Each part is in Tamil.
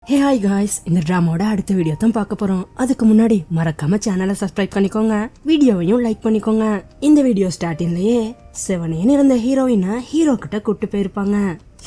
ஹே ஹாய் காய்ஸ், இந்த டிராமாவோட அடுத்த வீடியோ தான் பார்க்க போறோம். அதுக்கு முன்னாடி மறக்காம சேனலை சப்ஸ்கிரைப் பண்ணிக்கோங்க, வீடியோவையும் லைக் பண்ணிக்கோங்க. இந்த வீடியோ ஸ்டார்டிங்லயே செவனேன்னு இருந்த ஹீரோயினை ஹீரோ கிட்ட கூட்டு போயிருப்பாங்க.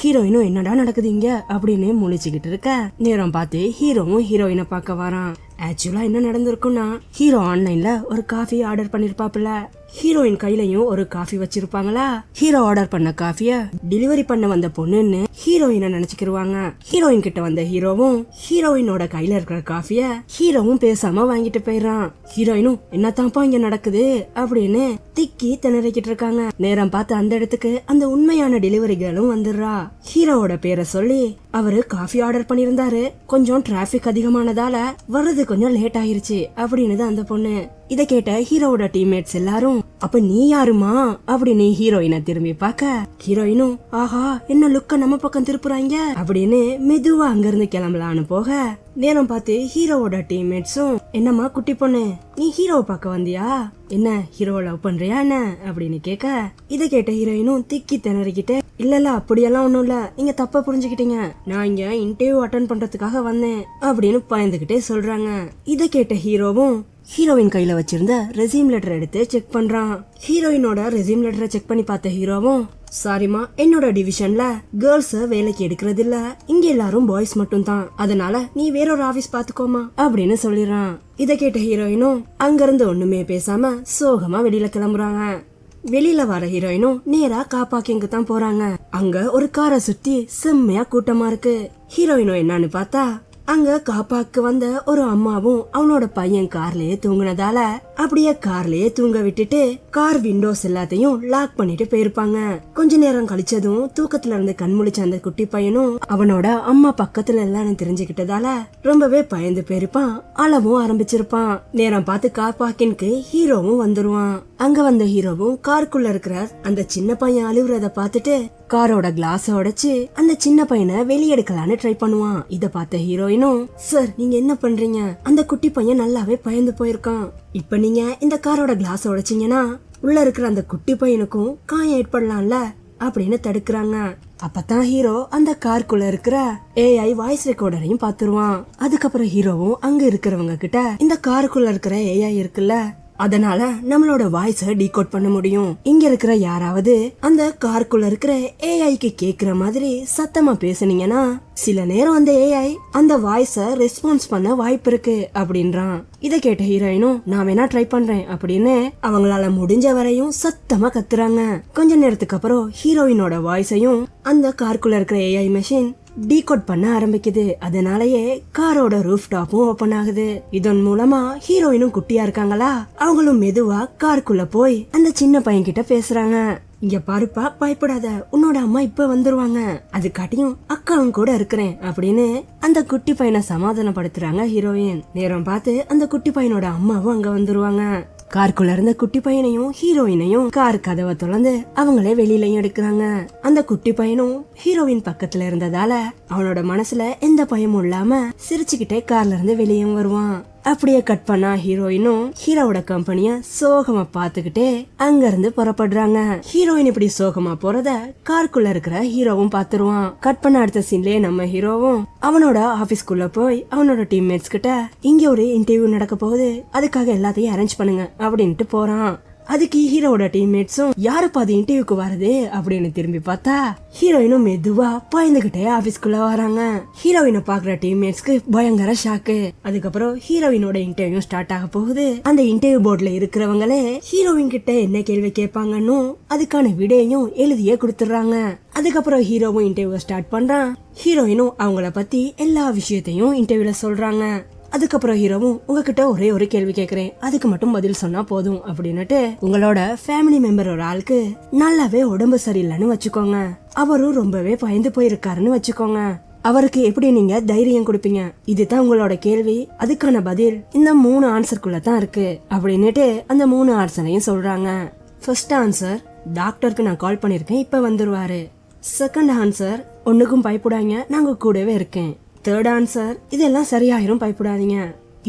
ஹீரோயினும் என்னடா நடக்குது இங்க அப்படின்னு முழிச்சுக்கிட்டு இருக்க நேரம் பார்த்து ஹீரோவும் ஹீரோயினை பார்க்க வரான். ஆக்சுவலா என்ன நடந்திருக்கும்னா, ஹீரோ ஆன்லைன்ல ஒரு காஃபி ஆர்டர் பண்ணிருப்பாப்ல. ஹீரோயின் கையிலயும் ஒரு காஃபி வச்சிருப்பாங்களா. ஹீரோ ஆர்டர் பண்ண காஃபிய டெலிவரி பண்ண வந்த பொண்ணுன்னு ஹீரோயினை நினைச்சுக்கிருவாங்க. ஹீரோயின் கிட்ட வந்த ஹீரோவும் ஹீரோயினோட கையில இருக்கிற காஃபிய ஹீரோவும் பேசாம வாங்கிட்டு போயிடறான். ஹீரோயினும் என்னத்தான்ப்பா இங்க நடக்குது அப்படின்னு திக்கி திணறிக்கிட்டு இருக்காங்க. நேரம் பார்த்து அந்த இடத்துக்கு அந்த உண்மையான டெலிவரி கேர்ளும் வந்துடுறா. ஹீரோவோட பேரை சொல்லி அவரு காஃபி ஆர்டர் பண்ணிருந்தாரு, கொஞ்சம் டிராபிக் அதிகமானதால வர்றது கொஞ்சம் லேட் ஆயிருச்சு அப்படின்னு அந்த பொண்ணு. இத கேட்ட ஹீரோவோட டீம்மேட்ஸ் எல்லாரும், அப்ப நீ யாருமா அப்படின்னு ஹீரோயினை திரும்பி பார்க்க, ஹீரோயினும் ஆஹா என்ன லுக்க நம்ம பக்கம் திருப்புறாங்க அப்படின்னு மெதுவா அங்க இருந்து கிளம்பலான்னு போக, நேரம் பார்த்து ஹீரோவோட டீம்மேட்ஸும் என்னம்மா குட்டி பொண்ணு நீ ஹீரோவை பார்க்க வந்தியா, என்ன ஹீரோவை லவ் பண்றியா என்ன அப்படின்னு கேட்க, இத கேட்ட ஹீரோயினும் திக்கி திணறிக்கிட்டு இல்ல அப்படியெல்லாம் ஒண்ணும் இல்ல, நீங்க தப்பா புரிஞ்சுக்கிட்டீங்க, நான் இங்க இன்டர்வியூ அட்டென்ட் பண்றதுக்காக வந்தேன் அப்படின்னு பயந்துகிட்டே சொல்றாங்க. இத கேட்ட ஹீரோவும் ஹீரோயின் கையில வச்சிருந்த ரெசியூம் லெட்டர் எடுத்து செக் பண்றான். ஹீரோயினோட ரெசியூம் லெட்டரை செக் பண்ணி பார்த்த ஹீரோவும், சாரிமா என்னோட டிவிஷன்ல கேர்ள்ஸ் வேலைக்கு எடுக்கிறது இல்ல, இங்க எல்லாரும் பாய்ஸ் மட்டும் தான், அதனால நீ வேறொரு ஆபீஸ் பாத்துக்கோமா அப்படின்னு சொல்லிடுறான். இத கேட்ட ஹீரோயினும் அங்க இருந்து ஒண்ணுமே பேசாம சோகமா வெளியில கிளம்புறாங்க. வெளியில வர ஹீரோயினும் நேரா காப்பாக்கிங்க தான் போறாங்க. அங்க ஒரு காரை சுத்தி செம்மையா கூட்டமா இருக்கு. ஹீரோயினும் என்னன்னு பார்த்தா, அங்க காப்பாக்கு வந்த ஒரு அம்மாவும் அவனோட பையன் கார்லயே தூங்குனதால அப்படியே கார்லயே தூங்க விட்டுட்டு கார் விண்டோஸ் எல்லாத்தையும் லாக் பண்ணிட்டு போயிருப்பாங்க. கொஞ்ச நேரம் கழிச்சதும் தூக்கத்துல இருந்து கண்முழிச்ச அந்த குட்டி பையனும் அவனோட அம்மா பக்கத்துல எல்லாம் தெரிஞ்சுக்கிட்டதால ரொம்பவே பயந்து போயிருப்பான், அளவும் ஆரம்பிச்சிருப்பான். நேரம் பார்த்து கார் பார்க்கிங்க்கு ஹீரோவும் வந்துருவான். அங்க வந்த ஹீரோவும் காருக்குள்ள இருக்கிற அந்த சின்ன பையன் அழுவுறத பாத்துட்டு காரோட கிளாஸ் உடைச்சு அந்த சின்ன பையனை வெளியெடுக்கலான்னு ட்ரை பண்ணுவான். இத பார்த்த ஹீரோயினும், சார் நீங்க என்ன பண்றீங்க, அந்த குட்டி பையன் நல்லாவே பயந்து போயிருக்கான், இப்ப நீங்க இந்த காரோட கிளாஸ் உடைச்சீங்கன்னா உள்ள இருக்கிற அந்த குட்டி பையனுக்கும் காயம் ஏற்படலாம்ல அப்படின்னு தடுக்கிறாங்க. அப்பதான் ஹீரோ அந்த காருக்குள்ள இருக்கிற ஏஐ வாய்ஸ் ரெக்கார்டரையும் பாத்துருவான். அதுக்கப்புறம் ஹீரோவும் அங்க இருக்கிறவங்க கிட்ட இந்த காருக்குள்ள இருக்கிற ஏஐ இருக்குல்ல, அதனால நம்மளோட வாய்ஸ டீகோட் பண்ண முடியும், இங்க இருக்கிற யாராவது அந்த காருக்குள்ள இருக்கிற ஏஐக்கு கேக்குற மாதிரி சத்தமா பேசுனீங்கன்னா சில நேரம் அந்த ஏஐ அந்த வாய்ஸ ரெஸ்பான்ஸ் பண்ண வாய்ப்பு இருக்கு அப்படின்றான். இத கேட்ட ஹீரோயினும் நான் வேணா ட்ரை பண்றேன் அப்படின்னு அவங்களால முடிஞ்ச வரையும் சத்தமா கத்துறாங்க. கொஞ்ச நேரத்துக்கு அப்புறம் ஹீரோயினோட வாய்ஸையும் அந்த காருக்குள்ள இருக்கிற ஏஐ மெஷின் டீகோட் பண்ண ஆரம்பிக்குது. அதனாலயே காரோட ரூஃப் டாப்பும் ஓபன் ஆகுது. இதன் மூலமா ஹீரோயினும் குட்டியா இருக்காங்களா, அவங்களும் மெதுவா காருக்குள்ள போய் அந்த சின்ன பையன் கிட்ட பேசுறாங்க. இங்க பாருப்பா பயப்படாத, உன்னோட அம்மா இப்ப வந்துருவாங்க, அது காட்டியும் அக்காவும் கூட இருக்கிறேன் அப்படின்னு அந்த குட்டி பையனை சமாதானப்படுத்துறாங்க ஹீரோயின். நேரம் பார்த்து அந்த குட்டி பையனோட அம்மாவும் அங்க வந்துருவாங்க. காருக்குள்ள இருந்த குட்டி பையனையும் ஹீரோயினையும் கார் கதவை திறந்து அவங்களே வெளியிலயும் எடுக்கிறாங்க. அந்த குட்டி பையனும் ஹீரோயின் பக்கத்துல இருந்ததால அவனோட மனசுல எந்த பயமும் இல்லாம சிரிச்சுக்கிட்டே கார்ல இருந்து வெளியே வருவான். அப்படியே கட் பண்ணா ஹீரோயினும் ஹீரோவோட கம்பெனிய சோகமா பாத்துக்கிட்டே அங்க இருந்து புறப்படுறாங்க. ஹீரோயின் இப்படி சோகமா போறத காருக்குள்ள இருக்கிற ஹீரோவும் பாத்துருவான். கட் பண்ண அடுத்த சீன்லயே நம்ம ஹீரோவும் அவனோட ஆபீஸ்க்குள்ள போய் அவனோட டீம்மேட்ஸ் கிட்ட இங்க ஒரு இன்டர்வியூ நடக்க போகுது, அதுக்காக எல்லாத்தையும் அரேஞ்ச் பண்ணுங்க அப்படின்ட்டு போறான். அதுக்கு ஹீரோட டீம்மேட்ஸும் யாருப்பா அது இன்டர்வியூக்கு வருது அப்படின்னு திரும்பி பார்த்தா ஹீரோயினும் மெதுவா பயந்துகிட்டே ஆபீஸ்க்குள்ள வராங்க. ஹீரோயினை பாக்குற டீம்மேட்ஸ்க்கு பயங்கர ஷாக்கு. அதுக்கப்புறம் ஹீரோயினோட இன்டர்வியூ ஸ்டார்ட் ஆக போகுது. அந்த இன்டர்வியூ போர்ட்ல இருக்கிறவங்களே ஹீரோயின் கிட்ட என்ன கேள்வி கேட்பாங்கன்னு அதுக்கான விடையும் எழுதியே கொடுத்துறாங்க. அதுக்கப்புறம் ஹீரோவும் இன்டர்வியூ ஸ்டார்ட் பண்றான். ஹீரோயினும் அவங்கள பத்தி எல்லா விஷயத்தையும் இன்டர்வியூல சொல்றாங்க. அதுக்கப்புறம் ஹீரோவும் உங்ககிட்ட ஒரே ஒரு கேள்வி கேக்குறேன், அதுக்கு மட்டும் பதில் சொன்னா போதும் அப்படின்னுட்டு, உங்களோட ஃபேமிலி மெம்பர் ஒரு ஆளுக்கு நல்லாவே உடம்பு சரியில்லைன்னு வச்சுக்கோங்க, அவரும் ரொம்பவே பயந்து போயிருக்காருன்னு வச்சுக்கோங்க, அவருக்கு எப்படி நீங்க தைரியம் கொடுப்பீங்க, இதுதான் உங்களோட கேள்வி, அதுக்கான பதில் இந்த 3 ஆன்சருக்குள்ள தான் இருக்கு அப்படின்னுட்டு அந்த 3 ஆன்சரையும் சொல்றாங்க. ஃபர்ஸ்ட் ஆன்சர், டாக்டருக்கு நான் கால் பண்ணிருக்கேன் இப்ப வந்துருவாரு. செகண்ட் ஆன்சர், ஒண்ணுக்கும் பயப்படாங்க நாங்க கூடவே இருக்கேன். தேர்ட் ஆன்சர், இதெல்லாம் சரியாயிரும் பயப்படாதீங்க.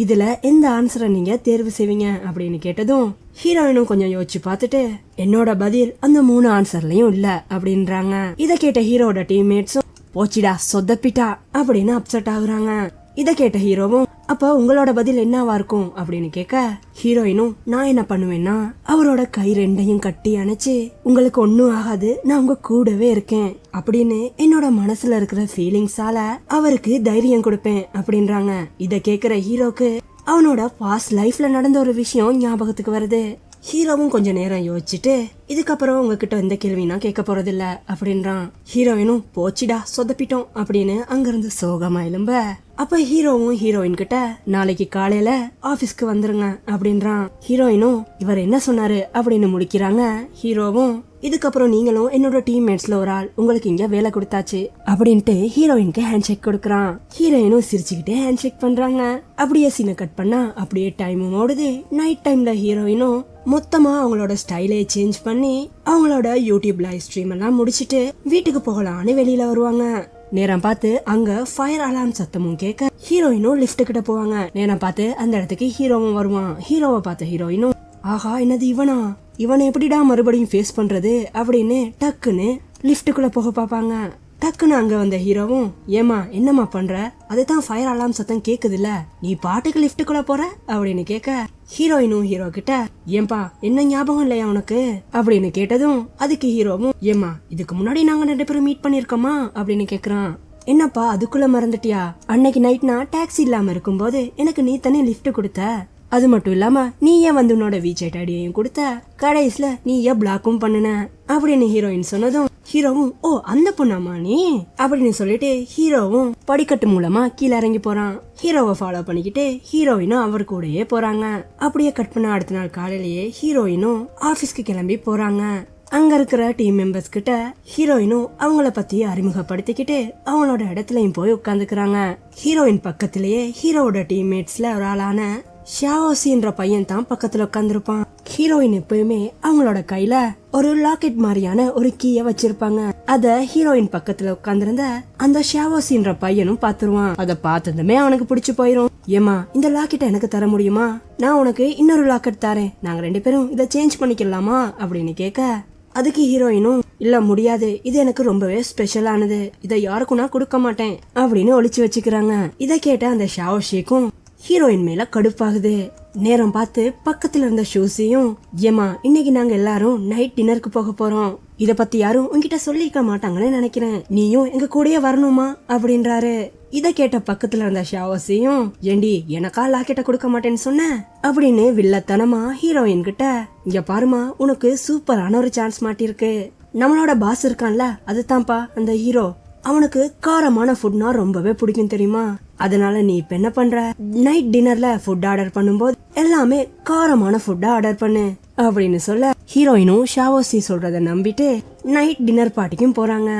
இதுல எந்த ஆன்சரை நீங்க தேர்வு செய்வீங்க அப்படின்னு கேட்டதும் ஹீரோயினும் கொஞ்சம் யோசிச்சு பார்த்துட்டு என்னோட பதில் அந்த 3 ஆன்சர்லயும் இல்ல அப்படின்றாங்க. இத கேட்ட ஹீரோட டீம்மேட்ஸும் போச்சிடா சொதப்பிட்டா அப்படின்னு அப்செட் ஆகுறாங்க. இத கேட்ட ஹீரோவும் அப்ப உங்களோட பதில் என்னவா இருக்கும் அப்படின்னு கேட்க ஹீரோயினும் நான் என்ன பண்ணுவேன்னா அவரோட கை ரெண்டையும் கட்டி அணைச்சு உங்களுக்கு ஒன்னும் ஆகாது நான் உங்க கூடவே இருக்கேன் அப்படின்னு என்னோட மனசுல இருக்கிற ஃபீலிங்ஸால அவருக்கு தைரியம் கொடுப்பேன் அப்படின்றாங்க. இத கேக்குற ஹீரோக்கு அவனோட பாஸ்ட் லைஃப்ல நடந்த ஒரு விஷயம் ஞாபகத்துக்கு வருது. ஹீரோவும் கொஞ்ச நேரம் யோசிச்சுட்டு இதுக்கப்புறம் உங்ககிட்ட எந்த கேள்வினா கேட்க போறது இல்ல அப்படின்றான். ஹீரோயினும் போச்சிடா சொதப்பிட்டோம் அப்படின்னு அங்கிருந்து சோகமா எழும்ப அப்ப ஹீரோவும் ஹீரோயின் கிட்ட நாளைக்கு காலையில ஆபீஸ்க்கு வந்துருங்க அப்படின்றான். ஹீரோயினும் இவர் என்ன சொன்னாரு அப்படின்னு முடிக்கிறாங்க. ஹீரோவும் இதுக்கப்புறம் நீங்களும் என்னோட டீம்மேட்ஸ்ல ஒரு ஆள், உங்களுக்கு இங்க வேலை கொடுத்தாச்சு அப்படின்ட்டு ஹீரோயினுக்கு ஹேண்ட் ஷேக் கொடுக்கறான். ஹீரோயினும் சிரிச்சுக்கிட்டே ஹேண்ட் ஷேக் பண்றாங்க. அப்படியே சீனை கட் பண்ணா அப்படியே டைமும் ஓடுது. நைட் டைம்ல ஹீரோயினும் மொத்தமா அவங்களோட ஸ்டைலே சேஞ்ச் பண்ணி அவங்களோட யூடியூப் லைவ் ஸ்ட்ரீம் எல்லாம் முடிச்சிட்டு வீட்டுக்கு போகலான்னு வெளியில வருவாங்க. நேரம் பார்த்து அங்க ஃபயர் அலார்ம் சத்தமும் கேட்க ஹீரோயினும் லிஃப்ட் கிட்ட போவாங்க. நேரம் பார்த்து அந்த இடத்துக்கு ஹீரோவும் வருவான். ஹீரோவை பார்த்த ஹீரோயினும் ஆஹா என்னது இவனை எப்படிடா மறுபடியும் ஃபேஸ் பண்றது அப்படின்னு டக்குன்னு லிஃப்ட்டுக்குள்ள போக பாப்பாங்க. டக்குன்னு அங்க வந்த ஹீரோவும் ஏமா என்னம்மா பண்ற, அதுதான் ஃபயர் அலார்ம் சத்தம் கேக்குதுல்ல, நீ பாட்டுக்கு லிஃப்ட்டுக்குள்ள போற அப்படின்னு கேட்க ஹீரோயினும் ஹீரோ கிட்ட ஏன்பா என்ன ஞாபகம் இல்லையா உனக்கு அப்படின்னு கேட்டதும் அதுக்கு ஹீரோவும் ஏமா இதுக்கு முன்னாடி நாங்க 2 பேரும் மீட் பண்ணிருக்கோமா அப்படின்னு கேக்குறான். என்னப்பா அதுக்குள்ள மறந்துட்டியா, அன்னைக்கு நைட் நான் டாக்ஸி இல்லாம இருக்கும்போது எனக்கு நீ தானே லிஃப்ட் கொடுத்த, அது மட்டும் இல்லாம நீ ஏன் வந்து உன்னோட வீச்சைட் ஐடியையும் கொடுத்த, கடைசில நீ ஏன் பிளாக்கும் பண்ணுன அப்படின்னு ஹீரோயின் சொன்னதும் ஹீரோவும் ஓ அந்த பொண்ணாமா நீ அப்படின்னு சொல்லிட்டு ஹீரோவும் படிக்கட்டு மூலமா கீழே இறங்கி போறான். ஹீரோவை ஃபாலோ பண்ணிக்கிட்டு ஹீரோயினும் அவர் கூடயே போறாங்க. அப்படியே கட் பண்ண அடுத்த நாள் காலையிலேயே ஹீரோயினும் ஆபீஸ்க்கு கிளம்பி போறாங்க. அங்க இருக்கிற டீம் மெம்பர்ஸ் கிட்ட ஹீரோயினும் அவங்கள பத்தி அறிமுகப்படுத்திக்கிட்டு அவங்களோட இடத்துலயும் போய் உட்காந்துக்கிறாங்க. ஹீரோயின் பக்கத்திலேயே ஹீரோவோட டீம்மேட்ஸ்ல ஒரு ஆளான ஷாவோசின்ற பையன் தான் பக்கத்துல உட்காந்துருப்பான். ஹீரோயின் எப்பயுமே அவங்களோட கையில ஒரு லாக்கெட் மாதிரியான ஒரு கீய வச்சிருப்பாங்க. அத ஹீரோயின் பக்கத்துல உட்கார்ந்திருந்த அந்த ஷாவோசின்ற பையனும் பாத்துருவான். அத பார்த்ததுமே அவனுக்கு பிடிச்சு போயிரும். ஏமா இந்த லாக்கெட்டை எனக்கு தர முடியுமா, நான் உனக்கு இன்னொரு லாக்கெட் தரேன், நாங்க 2 பேரும் இத சேஞ்ச் பண்ணிக்கலாமா அப்படின்னு கேட்க அதுக்கு ஹீரோயினும் இல்ல முடியாது, இது எனக்கு ரொம்பவே ஸ்பெஷலானது, இதை யாருக்கும் நான் கொடுக்க மாட்டேன் அப்படின்னு ஒளிச்சு வச்சுக்கிறாங்க. இத கேட்ட அந்த ஷாவோஷிக்கும் ஹீரோயின் மேல கடுப்பாகுது. நேரம் பார்த்து பக்கத்துல இருந்த ஷூஸையும் ஏமா இன்னைக்கு நாங்க எல்லாரும் நைட் டின்னருக்கு போக போறோம், இத பத்தி யாரும் உங்ககிட்ட சொல்லிக்க மாட்டாங்கன்னு நினைக்கிறேன், நீயும் எங்க கூடயே வரணுமா அப்படின்றாரு. இத கேட்ட பக்கத்துல இருந்த ஷாவோசியும் ஏண்டி எனக்கா லாக்கெட்ட கொடுக்க மாட்டேன்னு சொன்ன அப்படின்னு வில்லத்தனமா ஹீரோயின் கிட்ட இங்க பாருமா உனக்கு சூப்பரான ஒரு சான்ஸ் மாட்டிருக்கு, நம்மளோட பாஸ் இருக்கான்ல அதுதான்ப்பா அந்த ஹீரோ, அவனுக்கு காரமான ஃபுட்னா ரொம்பவே பிடிக்கும் தெரியுமா, அதனால நீ இப்ப என்ன பண்ற நைட் டின்னர்ல ஃபுட் ஆர்டர் பண்ணும்போது எல்லாமே காரமான ஃபுட்டா ஆர்டர் பண்ணு அப்படின்னு சொல்ல ஹீரோயினும் ஷாவோசி சொல்றத நம்பிட்டு நைட் டின்னர் பார்ட்டிக்கும் போறாங்க.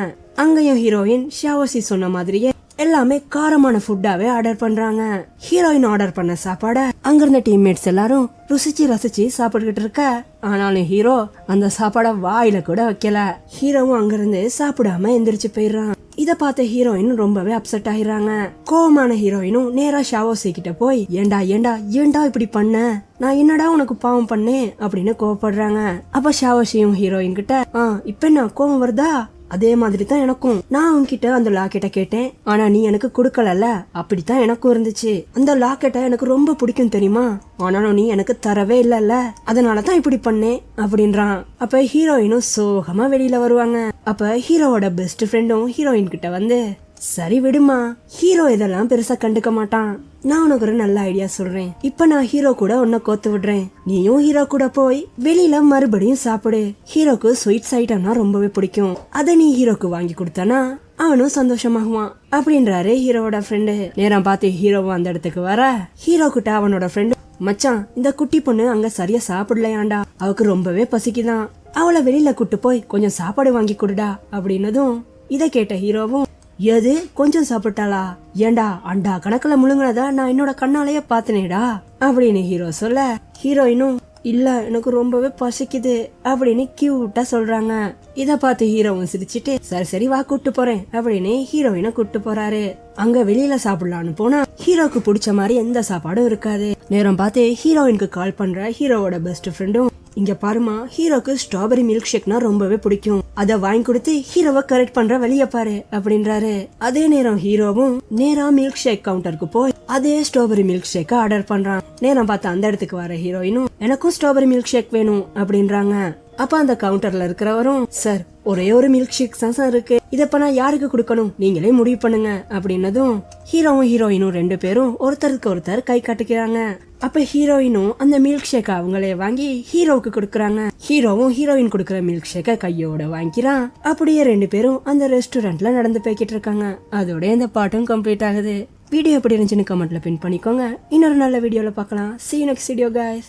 அங்கேயும் ஹீரோயின் ஷாவோசி சொன்ன மாதிரியே எல்லாமே காரமான ஃபுட்டாவே ஆர்டர் பண்றாங்க. ஹீரோயின் ஆர்டர் பண்ண சாப்பாட அங்க இருந்த டீம்மேட்ஸ் எல்லாரும் ருசிச்சு ரசிச்சு சாப்பிட்டுக்கிட்டு இருக்க, ஆனாலும் ஹீரோ அந்த சாப்பாட வாயில கூட வைக்கல. ஹீரோவும் அங்க இருந்து சாப்பிடாம எந்திரிச்சு போயிடுறான். இத பார்த்த ஹீரோயின் ரொம்பவே அப்செட் ஆயிடுறாங்க. கோவமான ஹீரோயினும் நேரா ஷாவோசி கிட்ட போய் ஏண்டா ஏண்டா ஏண்டா இப்படி பண்ண, நான் என்னடா உனக்கு பாவம் பண்ணேன் அப்படின்னு கோவப்படுறாங்க. அப்ப ஷாவோசியும் ஹீரோயின் கிட்ட இப்ப என்ன கோவம் வருதா, அதே மாதிரி தான் எனக்கும், நான் உன்கிட்ட அந்த லாக்கெட்டை கேட்டேன் ஆனா நீ எனக்கு கொடுக்கலல்ல, அப்படித்தான் எனக்கும் இருந்துச்சு, அந்த லாக்கெட்டை எனக்கு ரொம்ப பிடிக்கும் தெரியுமா, ஆனாலும் நீ எனக்கு தரவே இல்லல்ல, அதனாலதான் இப்படி பண்ணேன் அப்படின்றான். அப்ப ஹீரோயினும் சோகமா வெளியில வருவாங்க. அப்ப ஹீரோவோட பெஸ்ட் ஃப்ரெண்டும் ஹீரோயின் கிட்ட வந்து சரி விடுமா, ஹீரோ இதெல்லாம் பெருசா கண்டுக்க மாட்டான், நான் உனக்கு ஒரு நல்ல ஐடியா சொல்றேன், இப்ப நான் ஹீரோ கூட உன்னை கோத்து விடுறேன், நீயும் ஹீரோ கூட போய் வெளியில மறுபடியும் சாப்பிடு, ஹீரோக்கு ஸ்வீட்ஸ் ஐட்டம்னா ரொம்பவே பிடிக்கும், அதை நீ ஹீரோக்கு வாங்கி கொடுத்தானா அவனும் சந்தோஷமாகுவான் அப்படின்றாரு ஹீரோவோட ஃப்ரெண்டு. நேரம் பார்த்து ஹீரோவும் அந்த இடத்துக்கு வர ஹீரோ கிட்ட அவனோட ஃப்ரெண்டு மச்சான் இந்த குட்டி பொண்ணு அங்க சரியா சாப்பிடலையாண்டா, அவக்கு ரொம்பவே பசிக்குதான், அவளை வெளியில கூட்டு போய் கொஞ்சம் சாப்பாடு வாங்கி கொடுடா அப்படின்னதும் இத கேட்ட ஹீரோவும் எது கொஞ்சம் சாப்பிட்டாளா, ஏண்டா அண்டா கணக்குல முழுங்கினதா நான் என்னோட கண்ணாலேயே பாத்தனேடா அப்படின்னு ஹீரோ சொல்ல ஹீரோயினும் இல்ல எனக்கு ரொம்பவே பசிக்குது அப்படின்னு கியூட்டா சொல்றாங்க. இத பார்த்து ஹீரோவும் சிரிச்சிட்டு சரி சரி வா கூட்டு போறேன் அப்படின்னு ஹீரோயினை கூட்டு போறாரு. அங்க வெளியில சாப்பிடலான்னு போனா ஹீரோக்கு பிடிச்ச மாதிரி எந்த சாப்பாடும் இருக்காது. நேரம் பார்த்து ஹீரோயினுக்கு கால் பண்ற ஹீரோவோட பெஸ்ட் ஃப்ரெண்டும் இங்க பாருமா, ஹீரோக்கு ஸ்ட்ராபெரி மில்க் ஷேக்னா ரொம்பவே பிடிக்கும், அத வாங்கி கொடுத்து ஹீரோவை கரெக்ட் பண்ற வழிய பாரு அப்படின்றாரு. அதே நேரம் ஹீரோவும் நேரா மில்க் ஷேக் கவுண்டருக்கு போய் அதே ஸ்ட்ராபெரி மில்க் ஷேக்க ஆர்டர் பண்றான். நேரம் பார்த்து அந்த இடத்துக்கு வர ஹீரோயினும் எனக்கும் ஸ்ட்ராபெரி மில்க் ஷேக் வேணும் அப்படின்றாங்க. அப்ப அந்த கவுண்டர்ல இருக்கிறவரும், சார் ஒரே ஒரு மில்க் ஷேக் தான் இருக்கு, இதப்ப நான் யாருக்கு கொடுக்கணும், நீங்களே முடிவு பண்ணுங்க அப்படின்னதும் ஹீரோவும் ஹீரோயினும் 2 பேரும் ஒருத்தருக்கு ஒருத்தர் கை காட்டுக்கிறாங்க. அப்ப ஹீரோயினும் அந்த மில்க் ஷேக்க அவங்களே வாங்கி ஹீரோவுக்கு கொடுக்கறாங்க. ஹீரோவும் ஹீரோயின் கொடுக்கற மில்க் ஷேக்க கையோட வாங்கிக்கிறான். அப்படியே 2 பேரும் அந்த ரெஸ்டாரண்ட்ல நடந்து போய்கிட்டு இருக்காங்க. அதோட இந்த பாட்டும் கம்ப்ளீட் ஆகுது. வீடியோ எப்படி இருந்துச்சுன்னு கமெண்ட்ல பின் பண்ணிக்கோங்க. இன்னொரு நல்ல வீடியோல பார்க்கலாம். See you next video guys.